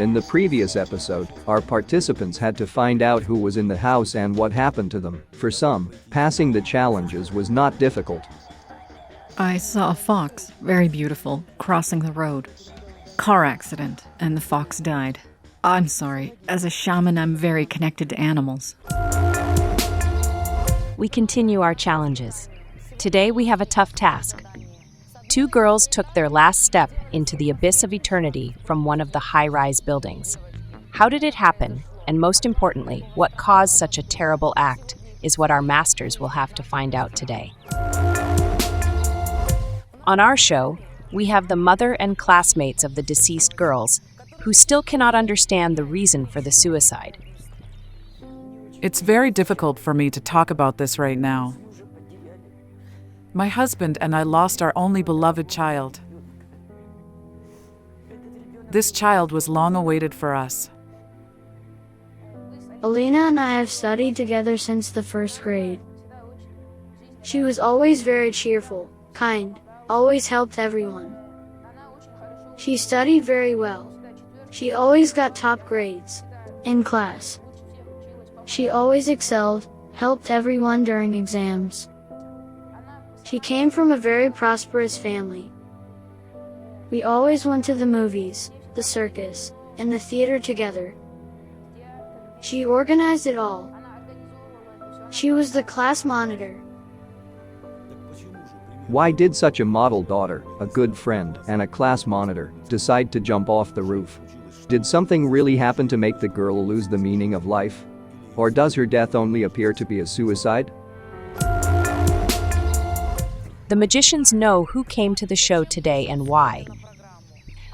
In the previous episode, our participants had to find out who was in the house and what happened to them. For some, passing the challenges was not difficult. I saw a fox, very beautiful, crossing the road. Car accident, and the fox died. I'm sorry, as a shaman I'm very connected to animals. We continue our challenges. Today we have a tough task. 2 girls took their last step into the abyss of eternity from one of the high-rise buildings. How did it happen? And most importantly, what caused such a terrible act is what our masters will have to find out today. On our show, we have the mother and classmates of the deceased girls who still cannot understand the reason for the suicide. It's very difficult for me to talk about this right now. My husband and I lost our only beloved child. This child was long awaited for us. Alina and I have studied together since the 1st grade. She was always very cheerful, kind, always helped everyone. She studied very well. She always got top grades in class. She always excelled, helped everyone during exams. She came from a very prosperous family. We always went to the movies, the circus, and the theater together. She organized it all. She was the class monitor. Why did such a model daughter, a good friend, and a class monitor decide to jump off the roof? Did something really happen to make the girl lose the meaning of life? Or does her death only appear to be a suicide? The magicians know who came to the show today and why.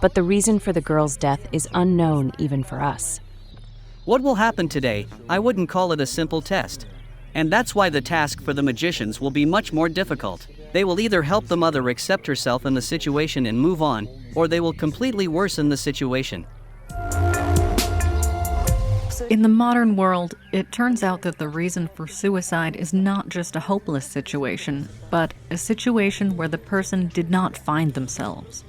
But the reason for the girl's death is unknown even for us. What will happen today? I wouldn't call it a simple test. And that's why the task for the magicians will be much more difficult. They will either help the mother accept herself in the situation and move on, or they will completely worsen the situation. In the modern world, it turns out that the reason for suicide is not just a hopeless situation, but a situation where the person did not find themselves.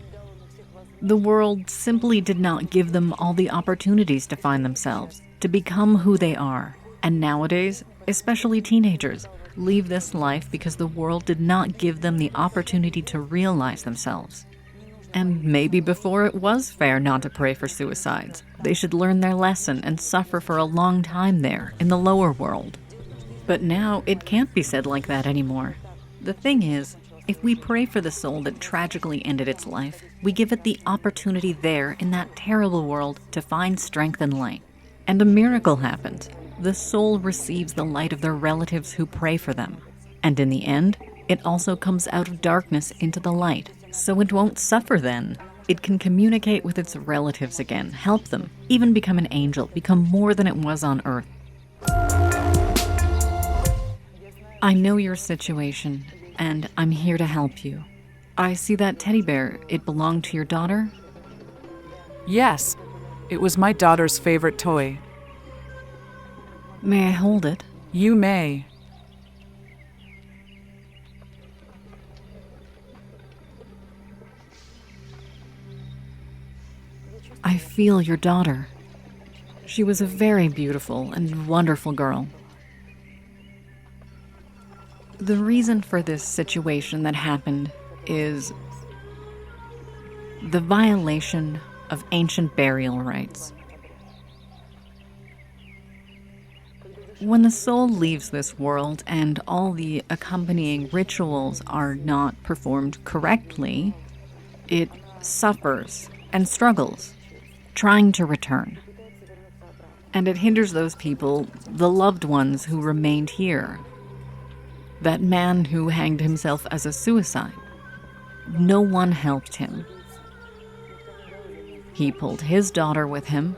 The world simply did not give them all the opportunities to find themselves, to become who they are. And nowadays, especially teenagers, leave this life because the world did not give them the opportunity to realize themselves. And maybe before it was fair not to pray for suicides, they should learn their lesson and suffer for a long time there, in the lower world. But now it can't be said like that anymore. The thing is, if we pray for the soul that tragically ended its life, we give it the opportunity there in that terrible world to find strength and light. And a miracle happens. The soul receives the light of their relatives who pray for them. And in the end, it also comes out of darkness into the light. So it won't suffer then. It can communicate with its relatives again, help them, even become an angel, become more than it was on Earth. I know your situation, and I'm here to help you. I see that teddy bear. It belonged to your daughter? Yes, it was my daughter's favorite toy. May I hold it? You may. I feel your daughter. She was a very beautiful and wonderful girl. The reason for this situation that happened is the violation of ancient burial rites. When the soul leaves this world and all the accompanying rituals are not performed correctly, it suffers and struggles, trying to return. And it hinders those people, the loved ones who remained here. That man who hanged himself as a suicide. No one helped him. He pulled his daughter with him,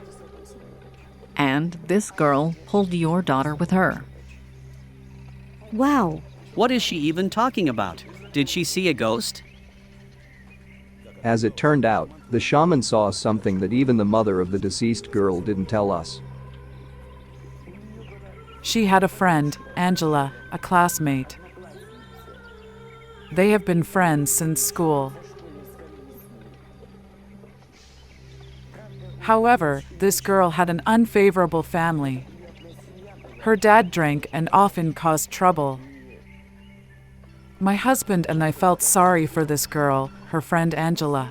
and this girl pulled your daughter with her. Wow. What is she even talking about? Did she see a ghost? As it turned out, the shaman saw something that even the mother of the deceased girl didn't tell us. She had a friend, Angela, a classmate. They have been friends since school. However, this girl had an unfavorable family. Her dad drank and often caused trouble. My husband and I felt sorry for this girl, her friend Angela,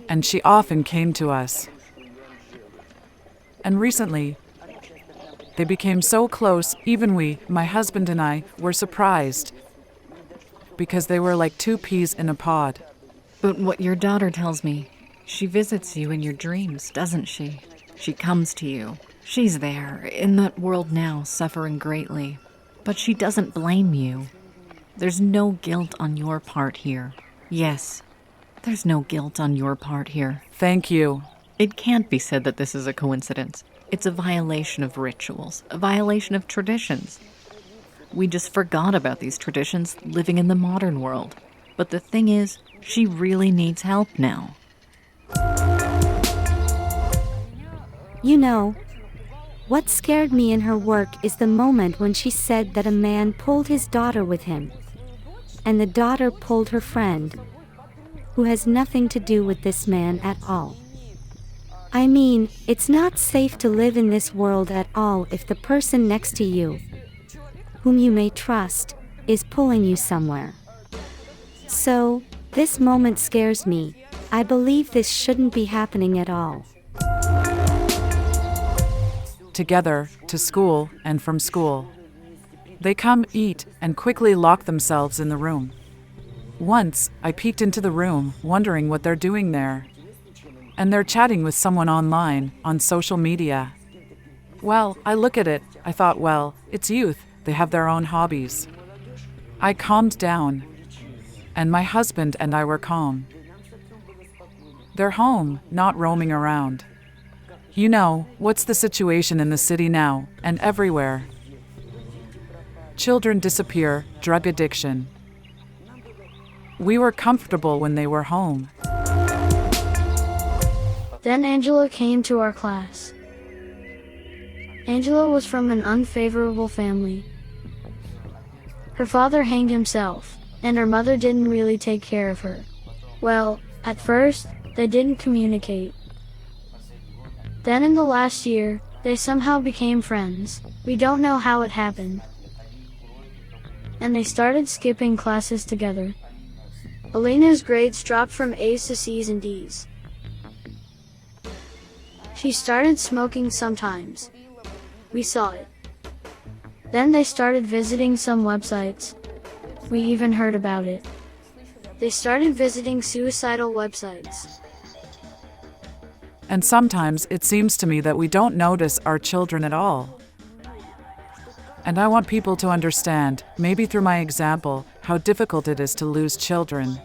and she often came to us. And recently, they became so close, even we, my husband and I, were surprised because they were like two peas in a pod. But what your daughter tells me, she visits you in your dreams, doesn't she? She comes to you. She's there, in that world now, suffering greatly. But she doesn't blame you. There's no guilt on your part here. Yes, there's no guilt on your part here. Thank you. It can't be said that this is a coincidence. It's a violation of rituals, a violation of traditions. We just forgot about these traditions living in the modern world. But the thing is, she really needs help now. You know, what scared me in her work is the moment when she said that a man pulled his daughter with him, and the daughter pulled her friend, who has nothing to do with this man at all. I mean, it's not safe to live in this world at all if the person next to you, whom you may trust, is pulling you somewhere. So, this moment scares me. I believe this shouldn't be happening at all. Together, to school and from school. They come, eat, and quickly lock themselves in the room. Once, I peeked into the room, wondering what they're doing there. And they're chatting with someone online, on social media. Well, I look at it, I thought, well, it's youth, they have their own hobbies. I calmed down, and my husband and I were calm. They're home, not roaming around. You know, what's the situation in the city now, and everywhere? Children disappear, drug addiction. We were comfortable when they were home. Then Angela came to our class. Angela was from an unfavorable family. Her father hanged himself, and her mother didn't really take care of her. Well, at first, they didn't communicate. Then in the last year, they somehow became friends. We don't know how it happened. And they started skipping classes together. Elena's grades dropped from A's to C's and D's. She started smoking sometimes. We saw it. Then they started visiting some websites. We even heard about it. They started visiting suicidal websites. And sometimes it seems to me that we don't notice our children at all. And I want people to understand, maybe through my example, how difficult it is to lose children.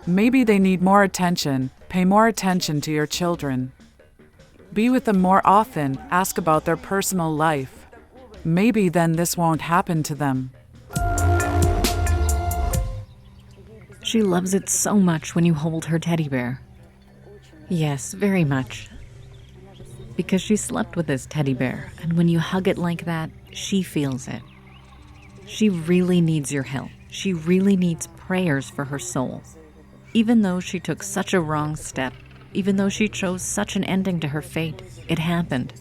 Maybe they need more attention, pay more attention to your children. Be with them more often, ask about their personal life. Maybe then this won't happen to them. She loves it so much when you hold her teddy bear. Yes, very much. Because she slept with this teddy bear, and when you hug it like that, she feels it. She really needs your help. She really needs prayers for her soul. Even though she took such a wrong step, even though she chose such an ending to her fate, it happened.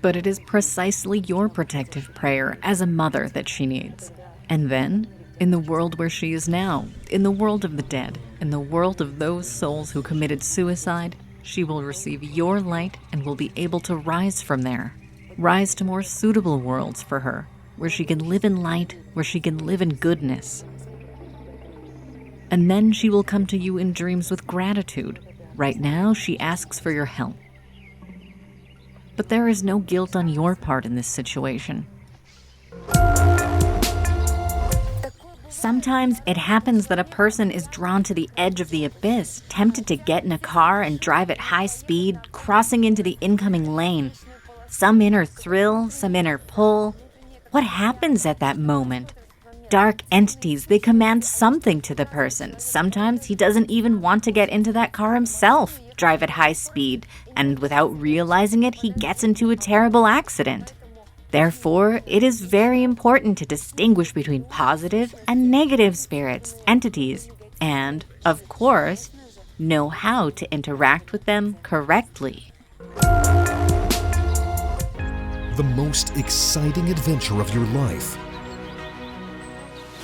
But it is precisely your protective prayer as a mother that she needs. And then, in the world where she is now, in the world of the dead, in the world of those souls who committed suicide, she will receive your light and will be able to rise from there. Rise to more suitable worlds for her, where she can live in light, where she can live in goodness. And then she will come to you in dreams with gratitude. Right now, she asks for your help. But there is no guilt on your part in this situation. Sometimes it happens that a person is drawn to the edge of the abyss, tempted to get in a car and drive at high speed, crossing into the incoming lane. Some inner thrill, some inner pull. What happens at that moment? Dark entities, they command something to the person. Sometimes he doesn't even want to get into that car himself, drive at high speed, and without realizing it, he gets into a terrible accident. Therefore, it is very important to distinguish between positive and negative spirits, entities, and, of course, know how to interact with them correctly. The most exciting adventure of your life.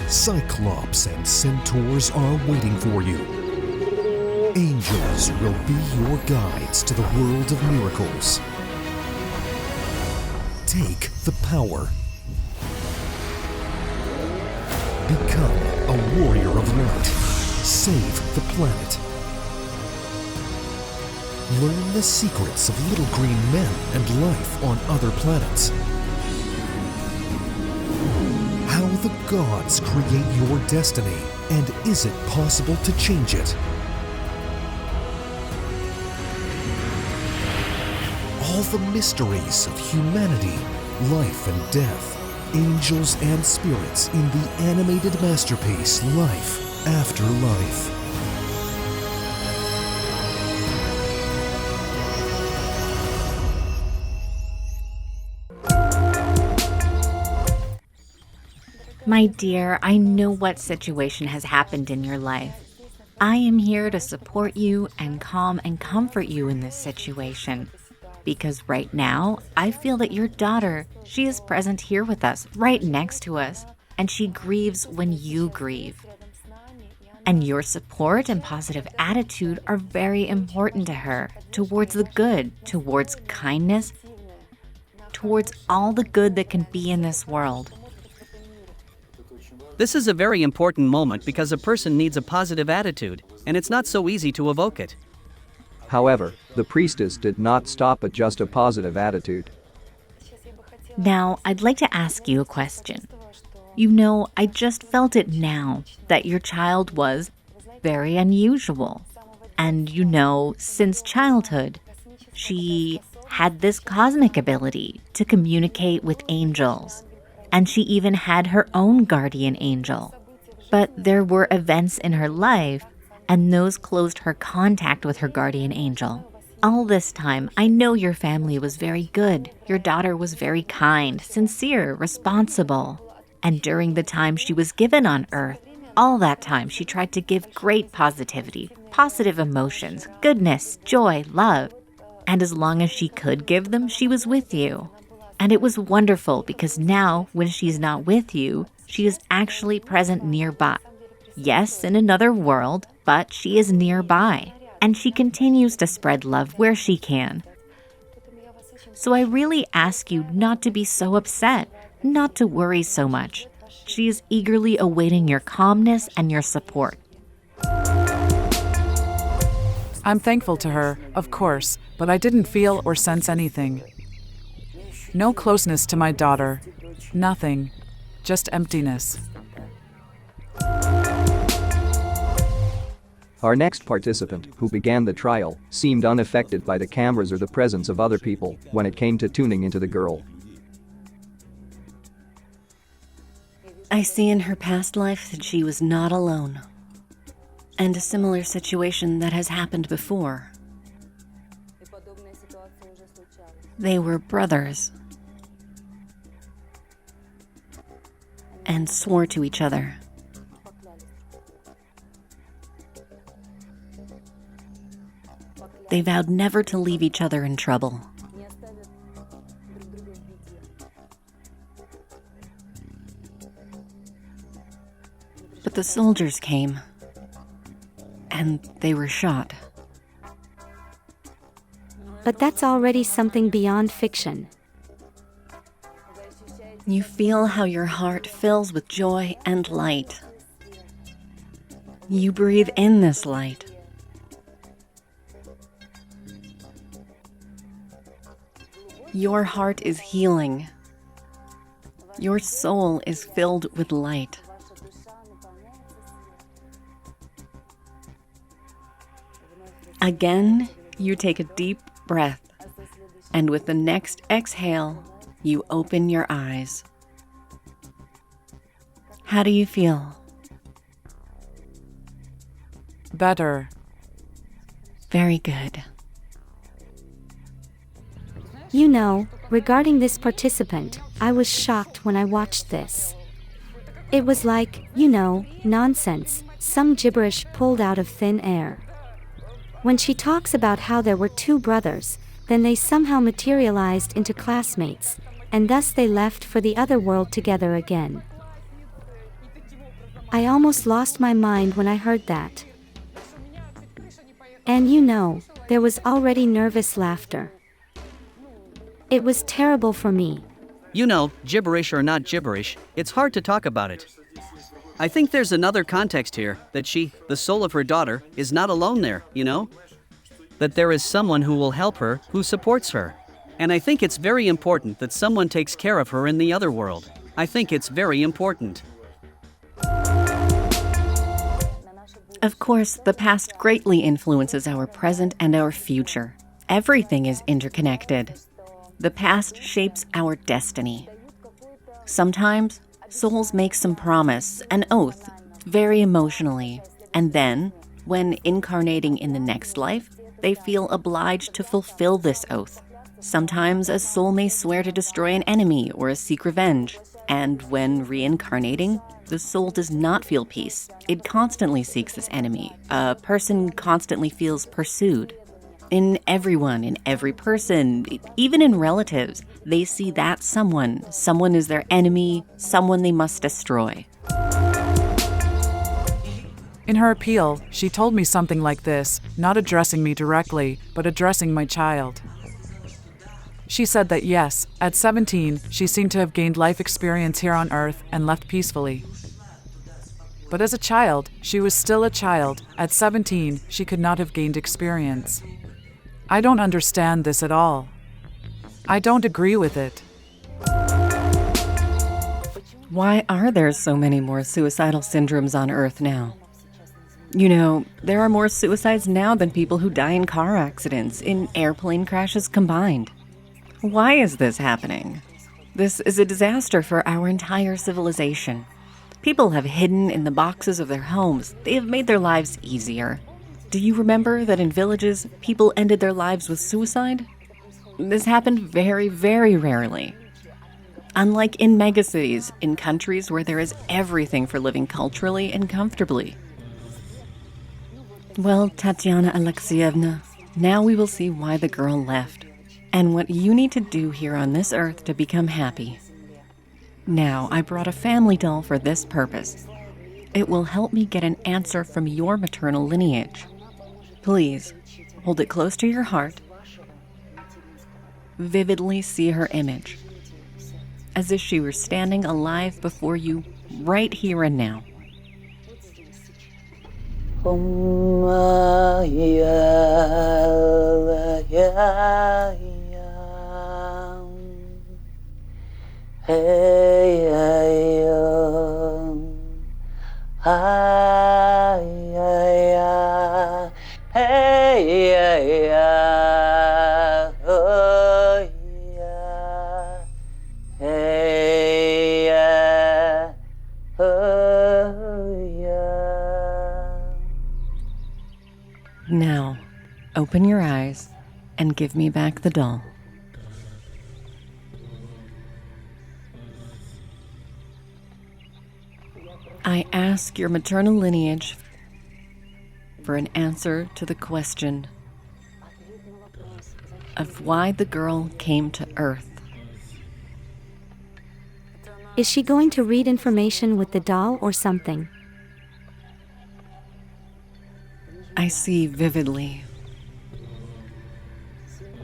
Cyclops and centaurs are waiting for you. Angels will be your guides to the world of miracles. Take the power. Become a warrior of light. Save the planet. Learn the secrets of little green men and life on other planets. How the gods create your destiny, and is it possible to change it? All the mysteries of humanity, life and death, angels and spirits in the animated masterpiece Life After Life. My dear, I know what situation has happened in your life. I am here to support you and calm and comfort you in this situation. Because right now, I feel that your daughter, she is present here with us, right next to us, and she grieves when you grieve. And your support and positive attitude are very important to her, towards the good, towards kindness, towards all the good that can be in this world. This is a very important moment because a person needs a positive attitude, and it's not so easy to evoke it. However, the priestess did not stop at just a positive attitude. Now, I'd like to ask you a question. You know, I just felt it now that your child was very unusual. And you know, since childhood, she had this cosmic ability to communicate with angels. And she even had her own guardian angel. But there were events in her life, and those closed her contact with her guardian angel. All this time, I know your family was very good. Your daughter was very kind, sincere, responsible. And during the time she was given on Earth, all that time she tried to give great positivity, positive emotions, goodness, joy, love. And as long as she could give them, she was with you. And it was wonderful because now, when she's not with you, she is actually present nearby. Yes, in another world, but she is nearby. And she continues to spread love where she can. So I really ask you not to be so upset, not to worry so much. She is eagerly awaiting your calmness and your support. I'm thankful to her, of course, but I didn't feel or sense anything. No closeness to my daughter. Nothing. Just emptiness. Our next participant, who began the trial, seemed unaffected by the cameras or the presence of other people when it came to tuning into the girl. I see in her past life that she was not alone. And a similar situation that has happened before. They were brothers. And swore to each other. They vowed never to leave each other in trouble. But the soldiers came, and they were shot. But that's already something beyond fiction. You feel how your heart fills with joy and light. You breathe in this light. Your heart is healing. Your soul is filled with light. Again, you take a deep breath, and with the next exhale, you open your eyes. How do you feel? Better. Very good. You know, regarding this participant, I was shocked when I watched this. It was like, you know, nonsense, some gibberish pulled out of thin air. When she talks about how there were two brothers, then they somehow materialized into classmates, and thus they left for the other world together again. I almost lost my mind when I heard that. And you know, there was already nervous laughter. It was terrible for me. You know, gibberish or not gibberish, it's hard to talk about it. I think there's another context here, that she, the soul of her daughter, is not alone there, you know? That there is someone who will help her, who supports her. And I think it's very important that someone takes care of her in the other world. I think it's very important. Of course, the past greatly influences our present and our future. Everything is interconnected. The past shapes our destiny. Sometimes, souls make some promise, an oath, very emotionally, and then, when incarnating in the next life, they feel obliged to fulfill this oath. Sometimes a soul may swear to destroy an enemy or seek revenge, and when reincarnating, the soul does not feel peace. It constantly seeks this enemy. A person constantly feels pursued. In everyone, in every person, even in relatives, they see that someone is their enemy, someone they must destroy. In her appeal, she told me something like this, not addressing me directly, but addressing my child. She said that yes, at 17, she seemed to have gained life experience here on Earth and left peacefully. But as a child, she was still a child. At 17, she could not have gained experience. I don't understand this at all. I don't agree with it. Why are there so many more suicidal syndromes on Earth now? You know, there are more suicides now than people who die in car accidents, in airplane crashes combined. Why is this happening? This is a disaster for our entire civilization. People have hidden in the boxes of their homes. They have made their lives easier. Do you remember that in villages, people ended their lives with suicide? This happened very, very rarely. Unlike in megacities, in countries where there is everything for living culturally and comfortably. Well, Tatiana Alexeyevna, now we will see why the girl left, and what you need to do here on this earth to become happy. Now, I brought a family doll for this purpose. It will help me get an answer from your maternal lineage. Please, hold it close to your heart. Vividly see her image, as if she were standing alive before you right here and now. Now, open your eyes and give me back the doll. I ask your maternal lineage for an answer to the question of why the girl came to Earth. Is she going to read information with the doll or something? I see vividly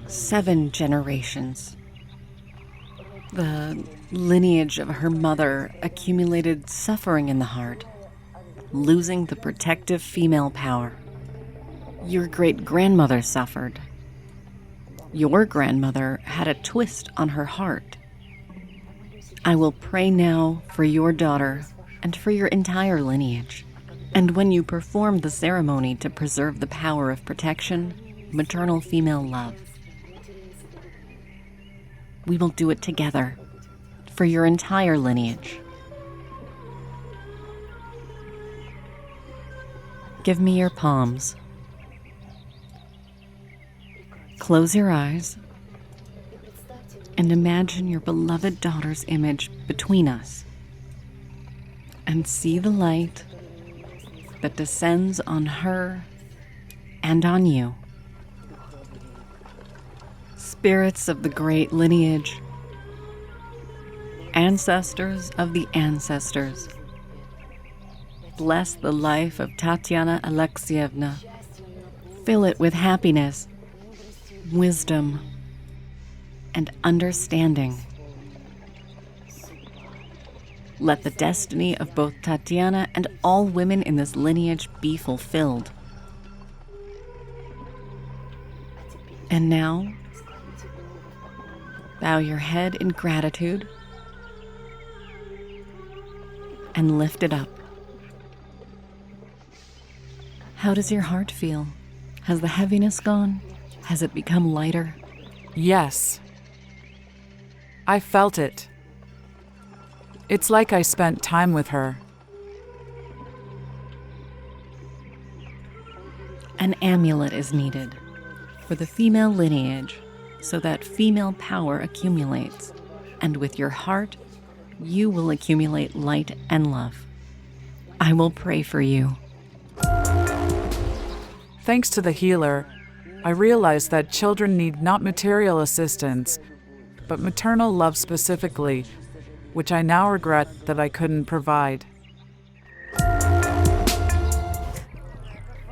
7 generations. The lineage of her mother accumulated suffering in the heart, losing the protective female power. Your great-grandmother suffered. Your grandmother had a twist on her heart. I will pray now for your daughter and for your entire lineage. And when you perform the ceremony to preserve the power of protection, maternal female love, we will do it together for your entire lineage. Give me your palms. Close your eyes and imagine your beloved daughter's image between us, and see the light that descends on her and on you. Spirits of the great lineage, ancestors of the ancestors, bless the life of Tatiana Alexievna. Fill it with happiness, wisdom, and understanding. Let the destiny of both Tatiana and all women in this lineage be fulfilled. And now, bow your head in gratitude and lift it up. How does your heart feel? Has the heaviness gone? Has it become lighter? Yes. I felt it. It's like I spent time with her. An amulet is needed for the female lineage so that female power accumulates, and with your heart, you will accumulate light and love. I will pray for you. Thanks to the healer, I realized that children need not material assistance, but maternal love specifically, which I now regret that I couldn't provide.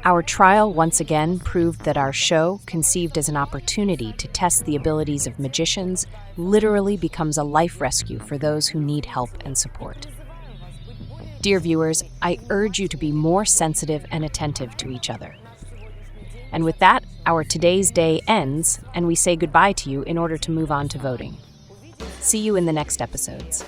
Our trial once again proved that our show, conceived as an opportunity to test the abilities of magicians, literally becomes a life rescue for those who need help and support. Dear viewers, I urge you to be more sensitive and attentive to each other. And with that, our Today's Day ends, and we say goodbye to you in order to move on to voting. See you in the next episodes.